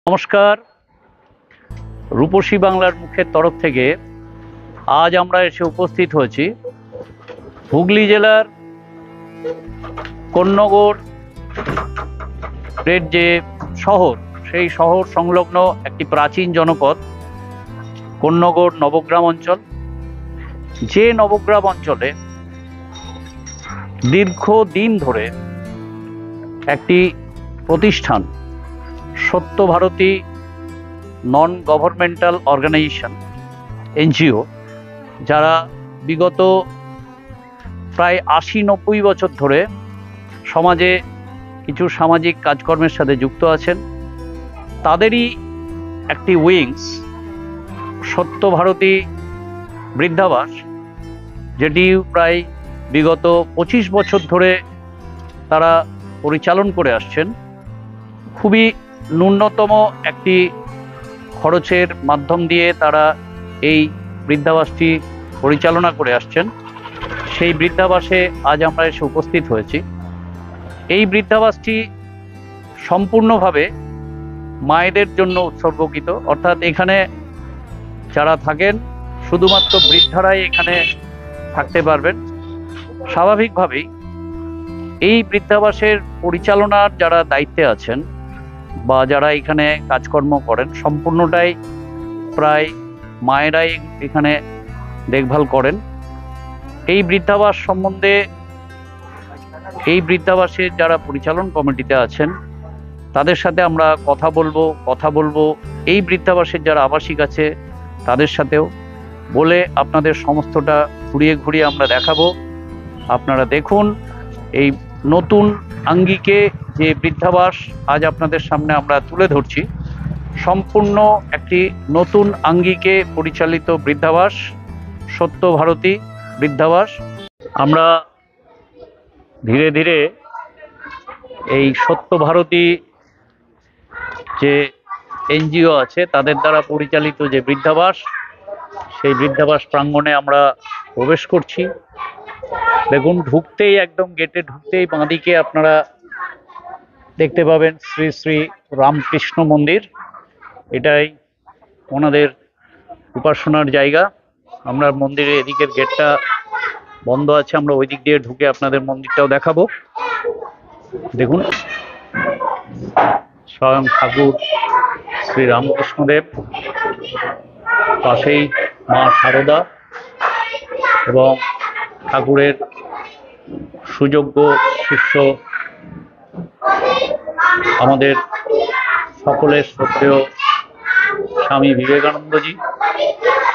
নমস্কার। রূপসী বাংলার মুখের তরফ থেকে আজ আমরা এসে উপস্থিত হয়েছি হুগলি জেলার কোন্নগরের যে শহর, সেই শহর সংলগ্ন একটি প্রাচীন জনপদ কোন্নগর নবগ্রাম অঞ্চল। যে নবগ্রাম অঞ্চলে দীর্ঘদিন ধরে একটি প্রতিষ্ঠান সত্যভারতী নন গভর্নমেন্টাল অর্গানাইজেশন এনজিও, যারা বিগত প্রায় ৮০-৯০ বছর ধরে সমাজে কিছু সামাজিক কাজকর্মের সাথে যুক্ত আছেন, তাদেরই একটি উইংস সত্যভারতী বৃদ্ধাবাস, যেটি প্রায় বিগত ২৫ বছর ধরে তারা পরিচালন করে আসছেন। খুবই ন্যূনতম একটি খরচের মাধ্যম দিয়ে তারা এই বৃদ্ধাবাসটি পরিচালনা করে আসছেন। সেই বৃদ্ধাবাসে আজ আমরা এসে উপস্থিত হয়েছি। এই বৃদ্ধাবাসটি সম্পূর্ণভাবে মায়েদের জন্য উৎসর্গকৃত, অর্থাৎ এখানে যারা থাকেন শুধুমাত্র বৃদ্ধারাই এখানে থাকতে পারবেন। স্বাভাবিকভাবেই এই বৃদ্ধাবাসের পরিচালনার যারা দায়িত্বে আছেন বা যারা এখানে কাজকর্ম করেন, সম্পূর্ণটাই প্রায় মায়েরাই এখানে দেখভাল করেন। এই বৃদ্ধাবাস সম্বন্ধে এই বৃদ্ধাবাসের যারা পরিচালন কমিটিতে আছেন তাদের সাথে আমরা কথা বলবো এই বৃদ্ধাবাসের যারা আবাসিক আছে তাদের সাথেও বলে আপনাদের সমস্তটা ঘুরিয়ে আমরা দেখাবো। আপনারা দেখুন এই নতুন আঙ্গিকে যে বৃদ্ধাবাস আজ আপনাদের সামনে আমরা তুলে ধরছি, সম্পূর্ণ একটি নতুন আঙ্গিকে পরিচালিত বৃদ্ধাবাস সত্যভারতী বৃদ্ধাবাস। আমরা ধীরে ধীরে এই সত্যভারতী যে এনজিও আছে তাদের দ্বারা পরিচালিত যে বৃদ্ধাবাস, সেই বৃদ্ধাবাস প্রাঙ্গণে আমরা প্রবেশ করছি। দেখুন, ঢুকতেই একদম গেটে ঢুকতেই বাঁদিকে আপনারা দেখতে পাবেন শ্রী শ্রী রামকৃষ্ণ মন্দির। এটাই ওনাদের উপাসনার জায়গা। আমরা মন্দিরে এদিকের গেটটা বন্ধ আছে, আমরা ওই দিক দিয়ে ঢুকে আপনাদের মন্দিরটাও দেখাবো। দেখুন, স্বয়ং ঠাকুর শ্রী রামকৃষ্ণদেব, পাশেই মা শারদা এবং ঠাকুরের সুযোগ্য শিষ্য আমাদের সকলের শ্রদ্ধেয় স্বামী বিবেকানন্দজি,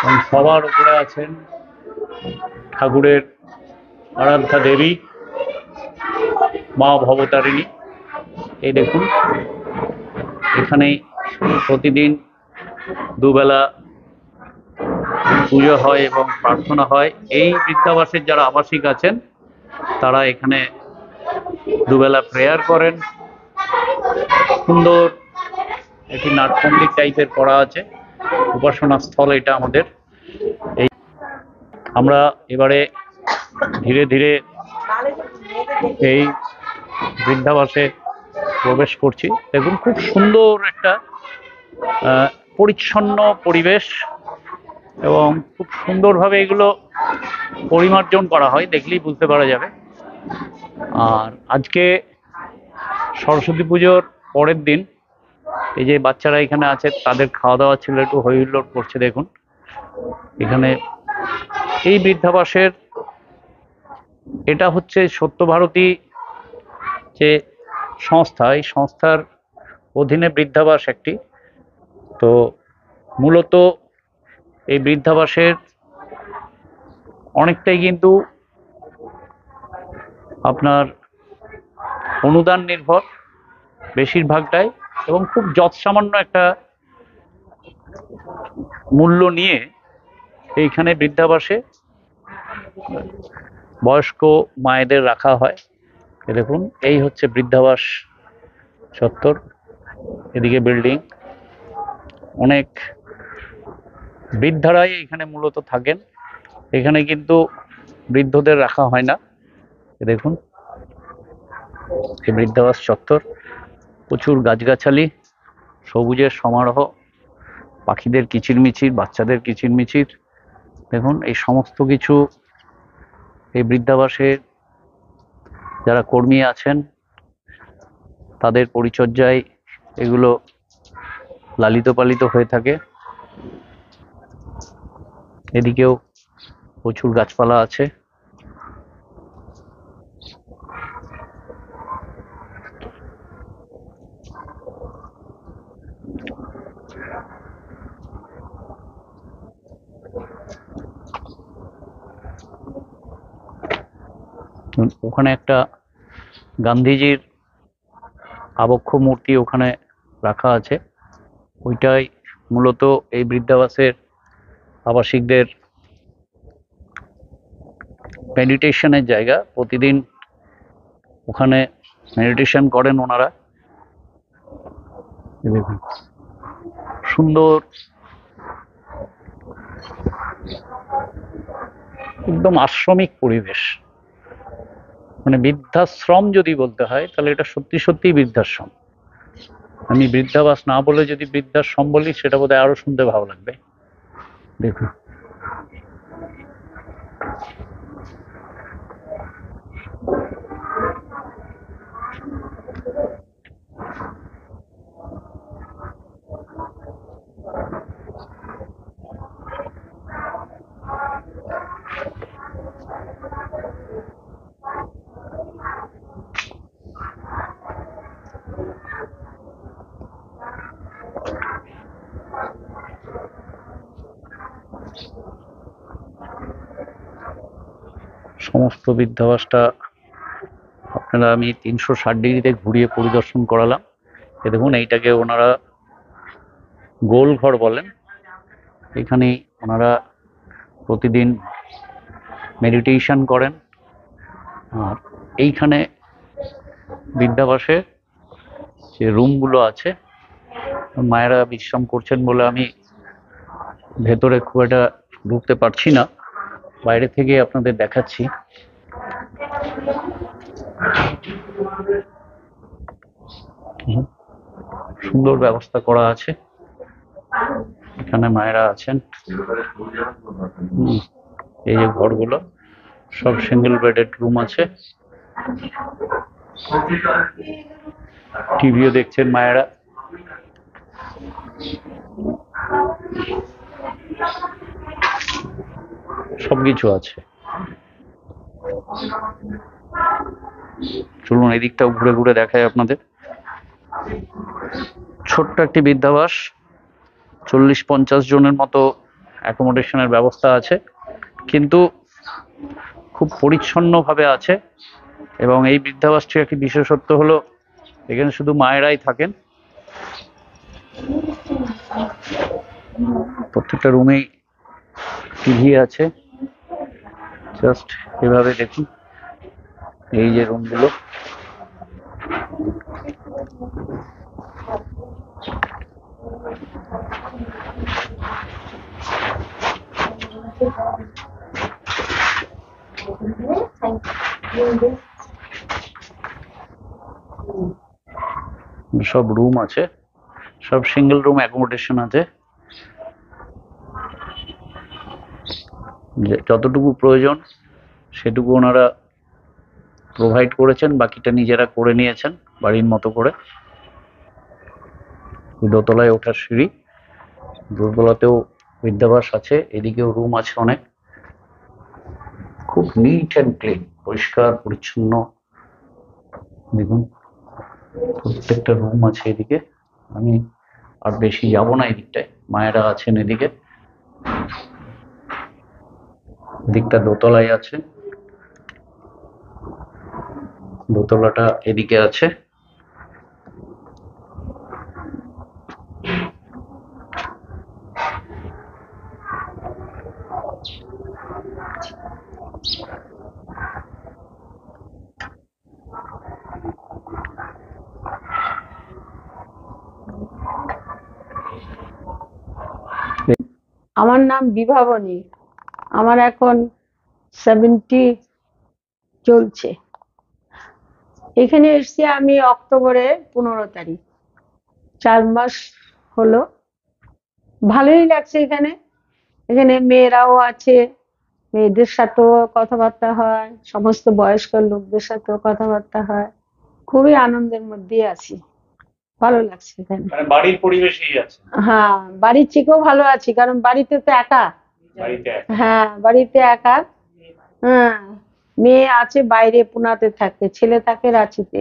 এবং সবার উপরে আছেন ঠাকুরের আরাধ্যা দেবী মা ভবতারিণী। এই দেখুন, এখানেই প্রতিদিন দুবেলা পুজো হয় এবং প্রার্থনা হয়। এই বৃদ্ধাবাসের যারা আবাসিক আছেন তারা এখানে দুবেলা প্রেয়ার করেন। সুন্দর একটি নাটমন্দির টাইপের করা আছে, উপাসনা স্থল এটা আমাদের। এই আমরা এবারে ধীরে ধীরে এই বৃদ্ধাবাসে প্রবেশ করছি। দেখুন, খুব সুন্দর একটা পরিচ্ছন্ন পরিবেশ এবং খুব সুন্দরভাবে এগুলো পরিমার্জন করা হয়, দেখলেই বুঝতে পারা যাবে। আর আজকে সরস্বতী পুজোর পরের দিন এই যে বাচ্চারা এখানে আছে তাদের খাওয়া দাওয়া ছিল, একটু হই হুল্লোড় করছে। দেখুন, এখানে এই বৃদ্ধাবাসের এটা হচ্ছে সত্যভারতী যে সংস্থা, এই সংস্থার অধীনে বৃদ্ধাবাস একটি। তো মূলত এই বৃদ্ধাবাসের অনেকটাই কিন্তু আপনার অনুদান নির্ভর, বেশিরভাগটাই, এবং খুব যৎসামান্য একটা মূল্য নিয়ে এইখানে বৃদ্ধাবাসে বয়স্ক মায়েদের রাখা হয়। দেখুন, এই হচ্ছে বৃদ্ধাবাস চত্বর। এদিকে বিল্ডিং, অনেক বৃদ্ধারাই এখানে মূলত থাকেন। এখানে কিন্তু বৃদ্ধদের রাখা হয় না। দেখুন, এই বৃদ্ধাবাস চত্বর, প্রচুর গাছগাছালি, সবুজের সমারোহ, পাখিদের কিচিরমিচির, বাচ্চাদের কিচিরমিচির। দেখুন এই সমস্ত কিছু এই বৃদ্ধাবাসে যারা কর্মী আছেন তাদের পরিচর্যায় এগুলো লালিত পালিত হয়ে থাকে। এদিকেও প্রচুর গাছপালা আছে। ওখানে একটা গান্ধীজির আবক্ষ মূর্তি ওখানে রাখা আছে। ওইটাই মূলত এই বৃদ্ধাবাসের আবাসিকদের মেডিটেশনের জায়গা। প্রতিদিন ওখানে মেডিটেশন করেন ওনারা। দেখুন সুন্দর, একদম আশ্রমিক পরিবেশ। মানে বৃদ্ধাশ্রম যদি বলতে হয় তাহলে এটা সত্যি সত্যি বৃদ্ধাশ্রম। আমি বৃদ্ধাবাস না বলে যদি বৃদ্ধাশ্রম বলি সেটা বোধহয় আরো শুনতে ভালো লাগবে। দেখুন সমস্ত বৃদ্ধাবাসটা আপনারা আমি 360 ডিগ্রিতে ঘুরিয়ে পরিদর্শন করালাম। এ দেখুন এইটাকে ওনারা গোল ঘর বলেন। এখানে ওনারা প্রতিদিন মেডিটেশন করেন। আর এইখানে বৃদ্ধাবাসে যে রুমগুলো আছে মায়েরা বিশ্রাম করছেন বলে আমি ভেতরে খুব একটা ঢুকতে পারছি না, বাইরে থেকে আপনাদের দেখাচ্ছি। সুন্দর ব্যবস্থা করা আছে, এখানে মায়েরা আছেন। এই যে ঘরগুলো সব সিঙ্গেল বেডেড রুম আছে। টিভিও দেখছেন মায়েরা। সবকিছু আছে। চলুন এদিকটাও ঘুরে ঘুরে দেখায় আপনাদের। ছোট্ট একটি বৃদ্ধাবাস, 40-50 জনের মতো অ্যাকোমোডেশনের ব্যবস্থা আছে, কিন্তু খুব পরিচ্ছন্নভাবে আছে। এবং এই বৃদ্ধাবাসটির একটি বিশেষত্ব হলো এখানে শুধু মায়েরাই থাকেন। প্রত্যেকটা রুমেই টিভি আছে। জাস্ট এভাবে দেখুন এই যে রুমগুলো। সব রুম আছে, সব সিঙ্গেল রুম অ্যাকোমোডেশন আছে। যতটুকু প্রয়োজন সেটুকু ওনারা প্রোভাইড করেছেন, বাকিটা নিজেরা করে নিয়েছেন বাড়ির মতো করে। দোতলায় ওঠার সিঁড়ি, দোতলাতেও বৃদ্ধাবাস আছে, এদিকেও রুম আছে অনেক। খুব নিট অ্যান্ড ক্লিন, পরিষ্কার পরিচ্ছন্ন। দেখুন প্রত্যেকটা রুম আছে এদিকে। আমি আর বেশি যাব না এদিকটায়, মায়েরা আছেন এদিকে। দিকটা দোতলায় আছে, দোতলাটা এদিকে আছে। আমার নাম বিভাবনী। আমার এখন 70 চলছে। এখানে এসছি আমি অক্টোবরের 15 তারিখ। 4 মাস হলো। ভালোই লাগছে এখানে। এখানে মেয়েরাও আছে, মেয়েদের সাথেও কথাবার্তা হয়, সমস্ত বয়স্ক লোকদের সাথেও কথাবার্তা হয়। খুবই আনন্দের মধ্যেই আছি, ভালো লাগছে এখানে। মানে বাড়ির পরিবেশেই আছে? হ্যাঁ, বাড়ির থেকেও ভালো আছি, কারণ বাড়িতে তো একা। বাড়িতে হ্যাঁ, বাড়িতে একা। হ্যাঁ, মেয়ে আছে বাইরে পুনাতে থাকে, ছেলে থাকে রাঁচিতে।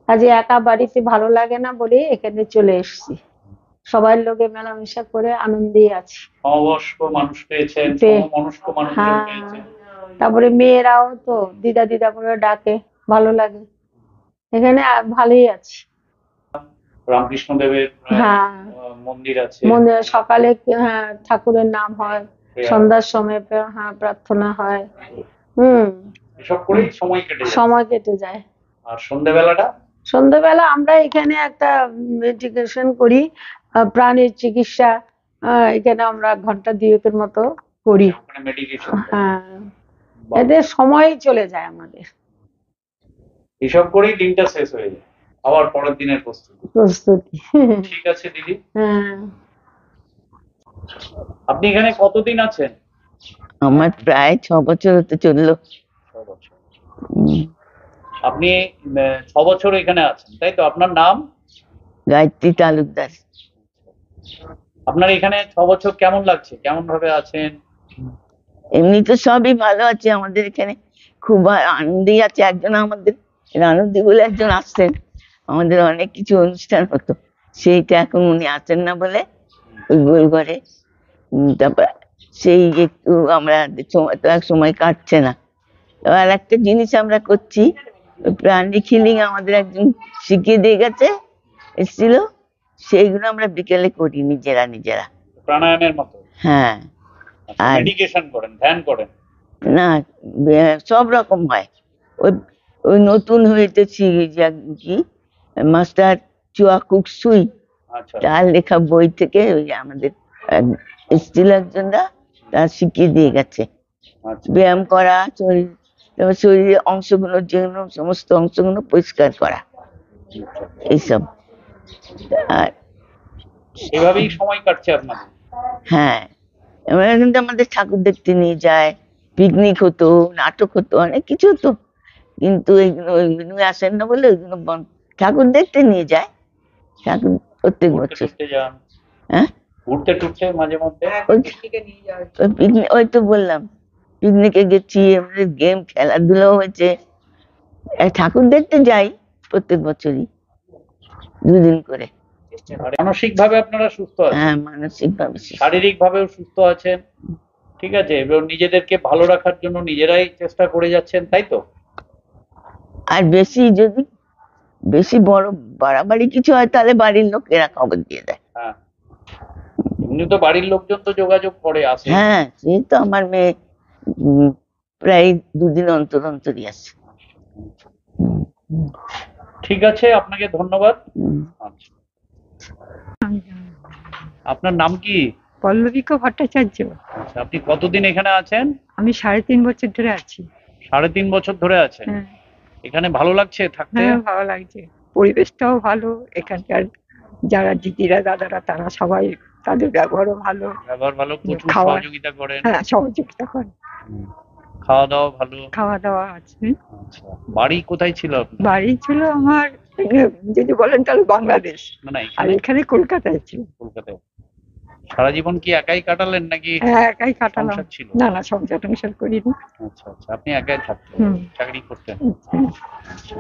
কাজে একা বাড়িতে ভালো লাগে না বলে এখানে চলে এসেছি। সবার লোকে মেলামেশা করে আনন্দেই আছি। সমবয়স্ক মানুষ পেয়েছেন, সমমনস্ক মানুষজন হ্যাঁ, পেয়েছেন। তারপরে মেয়েরাও তো দিদা দিদা করে ডাকে, ভালো লাগে। এখানে ভালোই আছি। রামকৃষ্ণদেবের হ্যাঁ, মন্দির আছে। মন্দিরে সকালে হ্যাঁ ঠাকুরের নাম হয়, সন্ধ্যার সময় হ্যাঁ প্রার্থনা হয়। এসব করেই সময় কেটে যায়। সময় কেটে যায়। আর সন্ধ্যেবেলাটা? সন্ধ্যাবেলা আমরা এখানে একটা মেডিটেশন করি, প্রাণের চিকিৎসা। এখানে আমরা ঘন্টা 2 মতো করি। ওখানে মেডিটেশন? হ্যাঁ, এতে সময় চলে যায় আমাদের। এসব করেই দিনটা শেষ হয়ে যায়, আবার পরের দিনের প্রস্তুতি। ঠিক আছে দিদি। হ্যাঁ, আপনি এখানে কতদিন আছেন? আমার প্রায় 6 বছর হতে চললো। 6 বছর। আপনি 6 বছর এখানে আছেন, তাই তো? আপনার নাম? গায়ত্রী তালুকদার। আপনার এখানে 6 বছর কেমন লাগছে? কেমন ভাবে আছেন? এমনি তো সবই ভালো আছে আমাদের এখানে, খুব আনন্দেই আছে। একজন আমাদের রানুদি বলে একজন আসছেন, আমাদের অনেক কিছু অনুষ্ঠান হতো, সেইটা এখন উনি আসেন না বলে ওই গোলঘরে। তারপর সেই একটু আমরা সময় তো এক সময় কাটছে না। আর একটা জিনিস আমরা করছি, ওই প্রাণী হিলিং আমাদের একজন শিখিয়ে দিয়ে গেছে, এসেছিল, সেইগুলো আমরা বিকেলে করি নিজেরা। প্রাণায়ামের মতো? হ্যাঁ। আর মেডিটেশন করেন, ধ্যান করেন? না, সব রকম হয়। ওই ওই নতুন হয়েছে কি মাস্টার চুয়া কুকসুই, আচ্ছা। তার লেখা বই থেকে ওই আমাদের এসেছিল একজনরা, তার শিখিয়ে দিয়ে গেছে ব্যায়াম করা, শরীরের অংশগুলো, যেগুলো সমস্ত অংশগুলো পরিষ্কার করা, এইসব। আর এভাবেই সময় কাটছে আপনাদের? হ্যাঁ, এবার কিন্তু আমাদের ঠাকুর দেখতে নিয়ে যায়, পিকনিক হতো, নাটক হতো, অনেক কিছু হতো, কিন্তু ওইগুলো আসেন না বলে ওইগুলো ঠাকুর দেখতে নিয়ে যায়। ঠাকুর প্রত্যেক বছর। হ্যাঁ, ঘুরতে টুরতে মাঝে মধ্যে? ওই তো বললাম, পিকনিকে গেছি, আমাদের গেম খেলাধুলো হয়েছে। ঠাকুর দেখতে যাই প্রত্যেক বছরই 2 দিন করে। মানসিক ভাবে আপনারা সুস্থ আছেন? হ্যাঁ, মানসিক ভাবে। শারীরিক ভাবেও সুস্থ আছেন? ঠিক আছে, এবং নিজেদেরকে ভালো রাখার জন্য নিজেরাই চেষ্টা করে যাচ্ছেন, তাই তো? আর যদি বেশি বড় বাড়াবাড়ি কিছু হয় তাহলে বাড়ির লোকেরা খবর দিয়ে দেয়। হ্যাঁ, এমনি তো বাড়ির লোকজন তো যোগাযোগ করে, আসে? হ্যাঁ, সে তো আমার মেয়ে প্রায় 2 দিন অন্তর অন্তরই আসে। ঠিক আছে, আপনাকে ধন্যবাদ। আচ্ছা, আপনার নাম কি? পল্লবিকা ভট্টাচার্য। আচ্ছা, আপনি কতদিন এখানে আছেন? আমি 3.5 বছর ধরে আছি। 3.5 বছর ধরে আছেন? হ্যাঁ। এখানে ভালো লাগছে থাকতে? হ্যাঁ, ভালো লাগছে, পরিবেশটাও ভালো, এখানকার যারা দিদিরা দাদারা তারা সবাই, তাদের ব্যবহারও ভালো। ব্যবহার ভালো, প্রচুর খাওয়া- সহযোগিতা করেন? হ্যাঁ, সহযোগিতা করে। খাওয়া দাওয়া ভালো? খাওয়া দাওয়া আছে। আচ্ছা, বাড়ি কোথায় ছিল আপনার? বাড়ি ছিল আমার, যদি বলেন তাহলে বাংলাদেশ, না না, আর এখানে এখানে কলকাতায় ছিল। কলকাতায়। সারা জীবন কি একাই কাটালেন নাকি হ্যাঁ, একাই কাটালাম। সংসার ছিল? না না, সংসার টংসার করিনি। আচ্ছা আচ্ছা, আপনি একাই থাকতেন, হুম। চাকরি করতেন? হুম। আচ্ছা,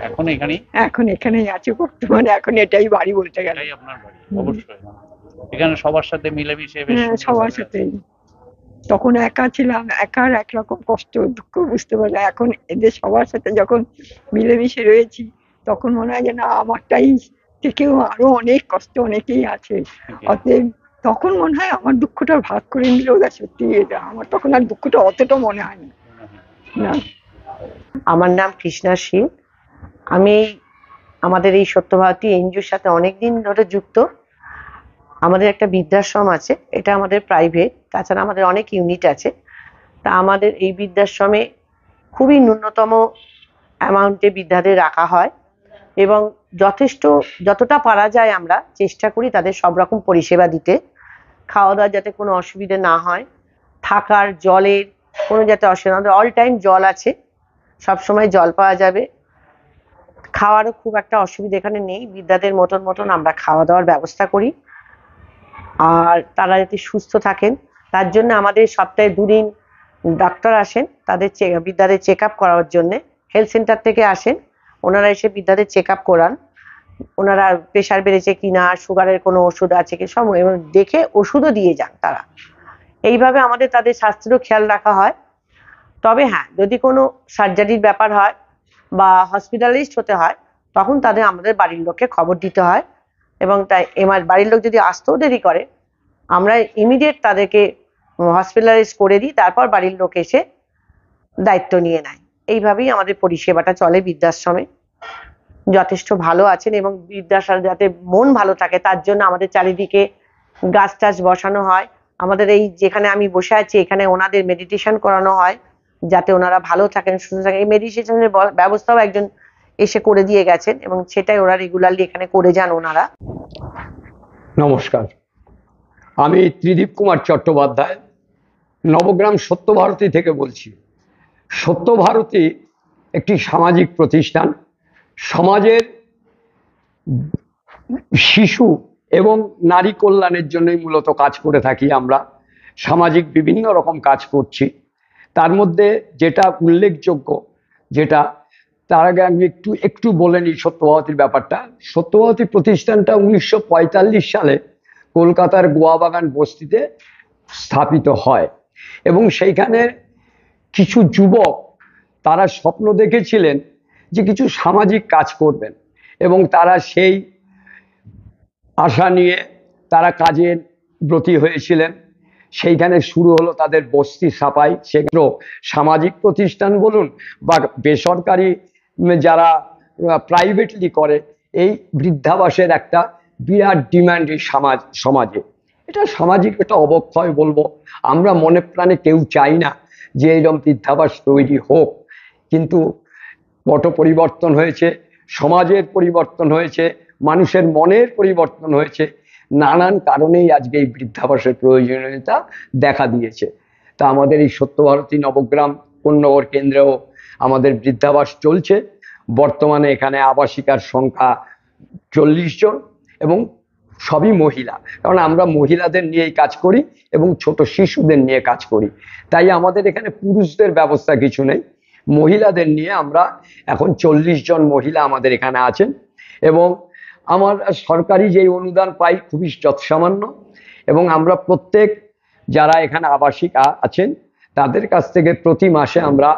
এখন এখানেই? এখন এখানেই আছি বর্তমানে, এখন এটাই বাড়ি বলতে গেলে। এটাই আপনার বাড়ি? হুম। অবশ্যই। এখানে সবার সাথে মিলেমিশে বেশ হ্যাঁ, সবার সাথেই। তখন একা ছিলাম, একার একরকম কষ্ট দুঃখ বুঝতে পারলাম। এখন এদের সবার সাথে যখন মিলেমিশে রয়েছি, তখন মনে হয় যে না, আমারটাই থেকেও আরো অনেক কষ্ট অনেকেই আছে। অতএব তখন মনে হয় আমার দুঃখটা ভাগ করে নিলে ওরা সত্যি, এটা আমার তখন আর দুঃখটা অতটা মনে হয় না। না। আমার নাম কৃষ্ণা শীল। আমি আমাদের এই সত্যভারতী এনজিওর সাথে অনেকদিন ধরে যুক্ত। আমাদের একটা বৃদ্ধাশ্রম আছে, এটা আমাদের প্রাইভেট, তাছাড়া আমাদের অনেক ইউনিট আছে। তা আমাদের এই বৃদ্ধাশ্রমে খুবই ন্যূনতম অ্যামাউন্টে বৃদ্ধাদের রাখা হয়। এবং যথেষ্ট যতটা পারা যায় আমরা চেষ্টা করি তাদের সব রকম পরিষেবা দিতে। খাওয়া দাওয়ার যাতে কোনো অসুবিধে না হয়, থাকার জলের কোনো যাতে অসুবিধা, আমাদের অল টাইম জল আছে, সবসময় জল পাওয়া যাবে। খাওয়ারও খুব একটা অসুবিধা এখানে নেই, বৃদ্ধাদের মতন মতন আমরা খাওয়া দাওয়ার ব্যবস্থা করি। আর তারা যাতে সুস্থ থাকেন তার জন্য আমাদের সপ্তাহে 2 দিন ডাক্তার আসেন তাদের বৃদ্ধাদের চেক আপ করার জন্য। হেলথ সেন্টার থেকে আসেন, ওনারা এসে বৃদ্ধাদের চেক আপ করান। ওনারা প্রেশার বেড়েছে কিনা, সুগারের কোনো ওষুধ আছে কি সব দেখে ওষুধও দিয়ে যান তারা। এইভাবে আমাদের তাদের স্বাস্থ্যেরও খেয়াল রাখা হয়। তবে হ্যাঁ, যদি কোনো সার্জারির ব্যাপার হয় বা হসপিটালাইজড হতে হয় তখন তাদের আমাদের বাড়ির লোককে খবর দিতে হয়, এবং তাই বাড়ির লোক যদি আসতেও দেরি করে আমরা ইমিডিয়েট তাদেরকে হসপিটালাইজ করে দিই, তারপর বাড়ির লোক এসে দায়িত্ব নিয়ে নেয়। এইভাবেই আমাদের পরিষেবাটা চলে বৃদ্ধাশ্রমে। যথেষ্ট ভালো আছেন এবং বৃদ্ধাশ্রমে যাতে মন ভালো থাকে তার জন্য আমাদের চারিদিকে গাছ টাছ বসানো হয়। আমাদের এই যেখানে আমি বসে আছি এখানে ওনাদের মেডিটেশন করানো হয় যাতে ওনারা ভালো থাকেন, সুস্থ থাকেন। এই মেডিটেশনের ব্যবস্থাও একজন এসে করে দিয়ে গেছেন এবং সেটাই ওরা রেগুলারলি এখানে করে যান ওনারা। নমস্কার, আমি ত্রিদীপ কুমার চট্টোপাধ্যায় নবগ্রাম সত্যভারতী থেকে বলছি। সত্যভারতী একটি সামাজিক প্রতিষ্ঠান, সমাজের শিশু এবং নারী কল্যাণের জন্যই মূলত কাজ করে থাকি। আমরা সামাজিক বিভিন্ন রকম কাজ করছি, তার মধ্যে যেটা উল্লেখযোগ্য, যেটা তার আগে আমি একটু বলে নিই সত্যভারতীর ব্যাপারটা। সত্যভারতী প্রতিষ্ঠানটা 1945 সালে কলকাতার গোয়াবাগান বস্তিতে স্থাপিত হয় এবং সেইখানে কিছু যুবক তারা স্বপ্ন দেখেছিলেন যে কিছু সামাজিক কাজ করবেন এবং তারা সেই আশা নিয়ে তারা কাজে ব্রতী হয়েছিলেন। সেইখানে শুরু হলো তাদের বস্তি সাফাই। সেগুলো সামাজিক প্রতিষ্ঠান বলুন বা বেসরকারি যারা প্রাইভেটলি করে, এই বৃদ্ধাবাসের একটা বিরাট ডিমান্ড এই সমাজে। এটা সামাজিক একটা অবক্ষয় বলবো। আমরা মনে প্রাণে কেউ চাই না যে এরকম বৃদ্ধাবাস তৈরি হোক, কিন্তু পট পরিবর্তন হয়েছে, সমাজের পরিবর্তন হয়েছে, মানুষের মনের পরিবর্তন হয়েছে, নানান কারণেই আজকে এই বৃদ্ধাবাসের প্রয়োজনীয়তা দেখা দিয়েছে। তা আমাদের এই সত্যভারতী নবগ্রাম কোন্নগর কেন্দ্রেও আমাদের বৃদ্ধাবাস চলছে। বর্তমানে এখানে আবাসিকার সংখ্যা 40 জন এবং সবই মহিলা, কারণ আমরা মহিলাদের নিয়েই কাজ করি এবং ছোট শিশুদের নিয়ে কাজ করি। তাই আমাদের এখানে পুরুষদের ব্যবস্থা কিছু নেই, মহিলাদের নিয়ে আমরা এখন 40 জন মহিলা আমাদের এখানে আছেন। এবং আমার সরকারি যেই অনুদান পাই খুবই যৎসামান্য, এবং আমরা প্রত্যেক যারা এখানে আবাসিকা আছেন তাদের কাছ থেকে প্রতি মাসে আমরা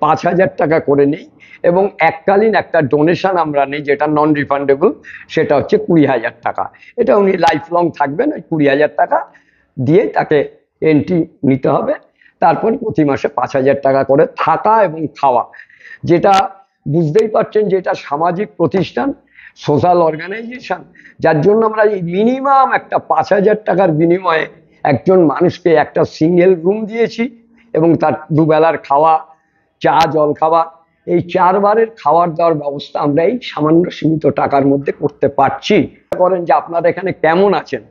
5,000 টাকা করে নিই এবং এককালীন একটা ডোনেশন আমরা নিই যেটা নন রিফান্ডেবল, সেটা হচ্ছে 20,000 টাকা। এটা উনি লাইফ লং থাকবেন, ওই 20,000 টাকা দিয়ে তাকে এন্ট্রি নিতে হবে। তারপর প্রতি মাসে 5,000 টাকা করে থাকা এবং খাওয়া। যেটা বুঝতেই পারছেন যে এটা সামাজিক প্রতিষ্ঠান, সোশ্যাল অর্গানাইজেশন, যার জন্য আমরা এই মিনিমাম একটা 5,000 টাকার বিনিময়ে একজন মানুষকে একটা সিঙ্গেল রুম দিয়েছি এবং তার দুবেলার খাওয়া, চা জল খাওয়া, এই 4 বারের খাওয়ার দাওয়ার ব্যবস্থা আমরা এই সামান্য সীমিত টাকার মধ্যে করতে পারছি। করেন যে আপনারা এখানে কেমন আছেন,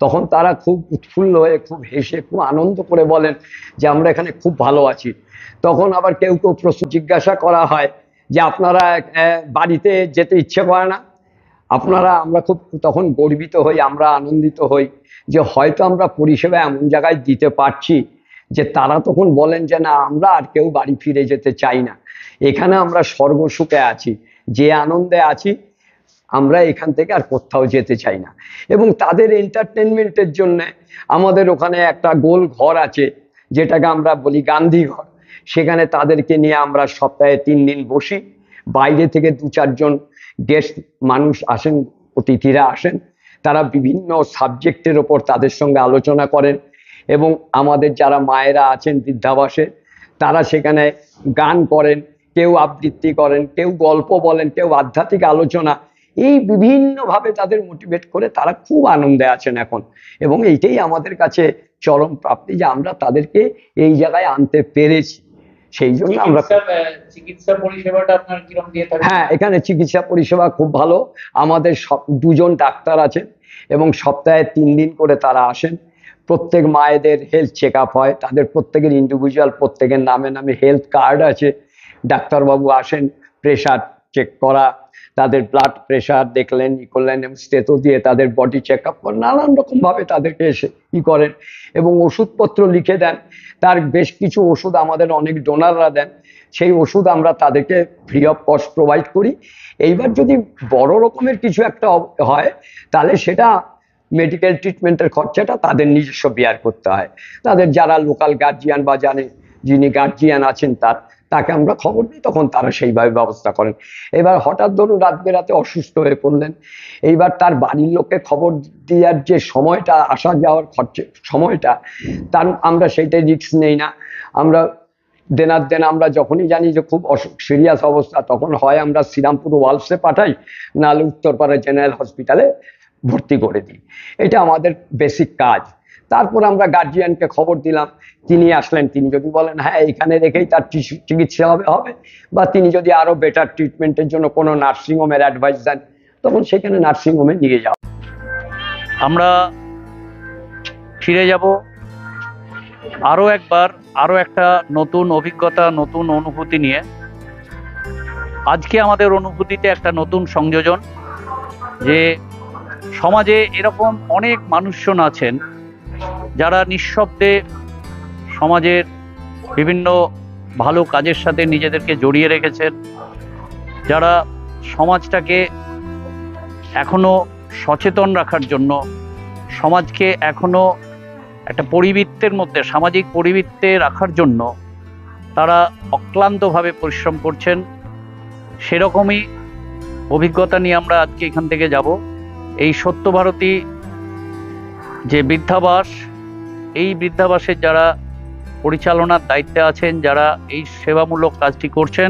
তখন তারা খুব উৎফুল্ল হয়ে, খুব হেসে, খুব আনন্দ করে বলেন যে আমরা এখানে খুব ভালো আছি। তখন আবার কেউ কেউ প্রশ্ন জিজ্ঞাসা করা হয় যে আপনারা বাড়িতে যেতে ইচ্ছে করে না? আমরা খুব তখন গর্বিত হই, আমরা আনন্দিত হই যে হয়তো আমরা পরিষেবা এমন জায়গায় দিতে পারছি যে তারা তখন বলেন যে না, আমরা আর কেউ বাড়ি ফিরে যেতে চাই না, এখানে আমরা স্বর্গসুখে আছি, যে আনন্দে আছি আমরা এখান থেকে আর কোথাও যেতে চাই না। এবং তাদের এন্টারটেনমেন্টের জন্য আমাদের ওখানে একটা গোল ঘর আছে যেটাকে আমরা বলি গান্ধী ঘর। সেখানে তাদেরকে নিয়ে আমরা সপ্তাহে 3 দিন বসি। বাইরে থেকে 2-4 জন গেস্ট মানুষ আসেন, অতিথিরা আসেন, তারা বিভিন্ন সাবজেক্টের ওপর তাদের সঙ্গে আলোচনা করেন। এবং আমাদের যারা মায়েরা আছেন বৃদ্ধাবাসে, তারা সেখানে গান করেন, কেউ আবৃত্তি করেন, কেউ গল্প বলেন, কেউ আধ্যাত্মিক আলোচনা, এই বিভিন্নভাবে তাদের মোটিভেট করে তারা খুব আনন্দে আছেন এখন। এবং এইটাই আমাদের কাছে চরম প্রাপ্তি যে আমরা তাদেরকে এই জায়গায় আনতে পেরেছি। সেই জন্য আমরা চিকিৎসা পরিষেবাটা আপনার কিরকম দিয়ে থাকেন? হ্যাঁ, এখানে চিকিৎসা পরিষেবা খুব ভালো। আমাদের দুজন ডাক্তার আছেন এবং সপ্তাহে 3 দিন করে তারা আসেন। প্রত্যেক মায়েদের হেলথ চেক আপ হয়, তাদের প্রত্যেকের ইন্ডিভিজুয়াল প্রত্যেকের নামে নামে হেলথ কার্ড আছে। ডাক্তারবাবু আসেন প্রেশার চেক করা, তাদের ব্লাড প্রেশার দেখলেন, করলেন, এবং স্টেথো দিয়ে তাদের বডি চেক আপ করেন, নানান রকমভাবে তাদেরকে এসে করেন এবং ওষুধপত্র লিখে দেন। তার বেশ কিছু ওষুধ আমাদের অনেক ডোনাররা দেন, সেই ওষুধ আমরা তাদেরকে ফ্রি অফ কস্ট প্রোভাইড করি। এইবার যদি বড় রকমের কিছু একটা হয় তাহলে সেটা মেডিকেল ট্রিটমেন্টের খরচাটা তাদের নিজস্ব বেয়ার করতে হয়। তাদের যারা লোকাল গার্জিয়ান বা যিনি গার্জিয়ান আছেন তাকে আমরা খবর দিই, তখন তারা সেইভাবে ব্যবস্থা করেন। এবার হঠাৎ ধরুন রাত বেরাতে অসুস্থ হয়ে পড়লেন, এইবার তার বাড়ির লোককে খবর দেওয়ার যে সময়টা, আসা যাওয়ার সময়টা, তার আমরা সেইটাই রিস্ক নেই না। আমরা দেন আমরা যখনই জানি যে খুব সিরিয়াস অবস্থা, তখন হয় আমরা শ্রীরামপুর ওয়ালসে পাঠাই, নাহলে উত্তরপাড়া জেনারেল হসপিটালে ভর্তি করে দিই। এটা আমাদের বেসিক কাজ। তারপর আমরা গার্জিয়ানকে খবর দিলাম, তিনি আসলেন, তিনি যদি বলেন হ্যাঁ এখানে রেখেই তার চিকিৎসা হবে, বা তিনি যদি আরো বেটার ট্রিটমেন্টের জন্য কোনো নার্সিংহোমের অ্যাডভাইস দেন, তখন সেখানে নার্সিংহোমে নিয়ে যাও। আমরা ফিরে যাব আরো একবার, আরো একটা নতুন অভিজ্ঞতা, নতুন অনুভূতি নিয়ে। আজকে আমাদের অনুভূতিতে একটা নতুন সংযোজন, যে সমাজে এরকম অনেক মানুষজন আছেন যারা নিঃশব্দে সমাজের বিভিন্ন ভালো কাজের সাথে নিজেদেরকে জড়িয়ে রেখেছেন, যারা সমাজটাকে এখনো সচেতন রাখার জন্য, সমাজকে এখনো একটা পরিবৃত্তের মধ্যে, সামাজিক পরিবৃত্তে রাখার জন্য তারা অক্লান্তভাবে পরিশ্রম করছেন। সেরকমই অভিজ্ঞতা নিয়ে আমরা আজকে এখান থেকে যাব। এই সত্যভারতী যে বৃদ্ধাবাস, এই বৃদ্ধাবাসের যারা পরিচালনার দায়িত্বে আছেন, যারা এই সেবামূলক কাজটি করছেন,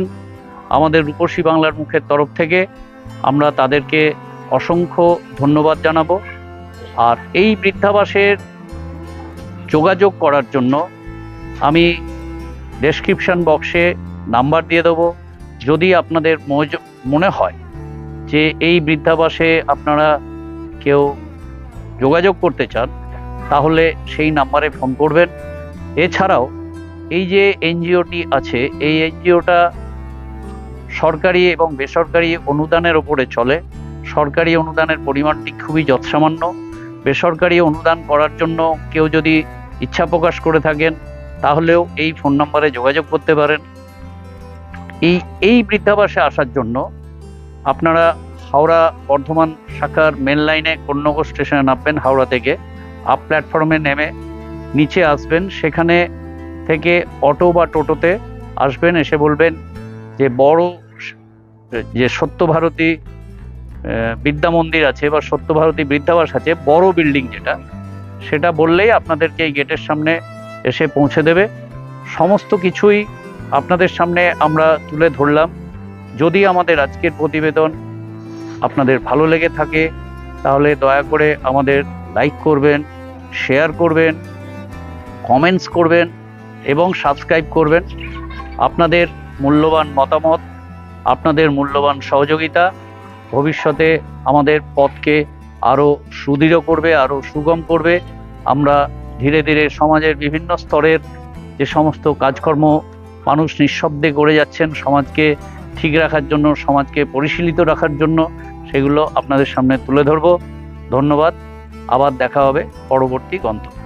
আমাদের রূপসী বাংলার মুখের তরফ থেকে আমরা তাদেরকে অসংখ্য ধন্যবাদ জানাবো। আর এই বৃদ্ধাবাসের যোগাযোগ করার জন্য আমি ডেসক্রিপশন বক্সে নাম্বার দিয়ে দেবো। যদি আপনাদের মনে হয় যে এই বৃদ্ধাবাসে আপনারা কেউ যোগাযোগ করতে চান, তাহলে সেই নাম্বারে ফোন করবেন। এছাড়াও এই যে এনজিওটি আছে, এই এনজিওটা সরকারি এবং বেসরকারি অনুদানের ওপরে চলে। সরকারি অনুদানের পরিমাণটি খুবই যৎসামান্য। বেসরকারি অনুদান করার জন্য কেউ যদি ইচ্ছা প্রকাশ করে থাকেন, তাহলেও এই ফোন নাম্বারে যোগাযোগ করতে পারেন। এই বৃদ্ধাবাসে আসার জন্য আপনারা হাওড়া বর্ধমান শাখার মেন লাইনে কন্যগর স্টেশনে নামবেন। হাওড়া থেকে আপ প্ল্যাটফর্মে নেমে নিচে আসবেন, সেখানে থেকে অটো বা টোটোতে আসবেন। এসে বলবেন যে বড় যে সত্যভারতী বিদ্যা মন্দির আছে বা সত্যভারতী বৃদ্ধাবাস আছে, বড় বিল্ডিং যেটা, সেটা বললেই আপনাদেরকে এই গেটের সামনে এসে পৌঁছে দেবে। সমস্ত কিছুই আপনাদের সামনে আমরা তুলে ধরলাম। যদি আমাদের আজকের প্রতিবেদন আপনাদের ভালো লেগে থাকে, তাহলে দয়া করে আমাদের লাইক করবেন, শেয়ার করবেন, কমেন্টস করবেন এবং সাবস্ক্রাইব করবেন। আপনাদের মূল্যবান মতামত, আপনাদের মূল্যবান সহযোগিতা ভবিষ্যতে আমাদের পথকে আরও সুদৃঢ় করবে, আরও সুগম করবে। আমরা ধীরে ধীরে সমাজের বিভিন্ন স্তরের যে সমস্ত কাজকর্ম মানুষ নিঃশব্দে করে যাচ্ছেন সমাজকে ঠিক রাখার জন্য, সমাজকে পরিশীলিত রাখার জন্য, সেগুলো আপনাদের সামনে তুলে ধরব। ধন্যবাদ। আবার দেখা হবে পরবর্তী গন্তব্যে।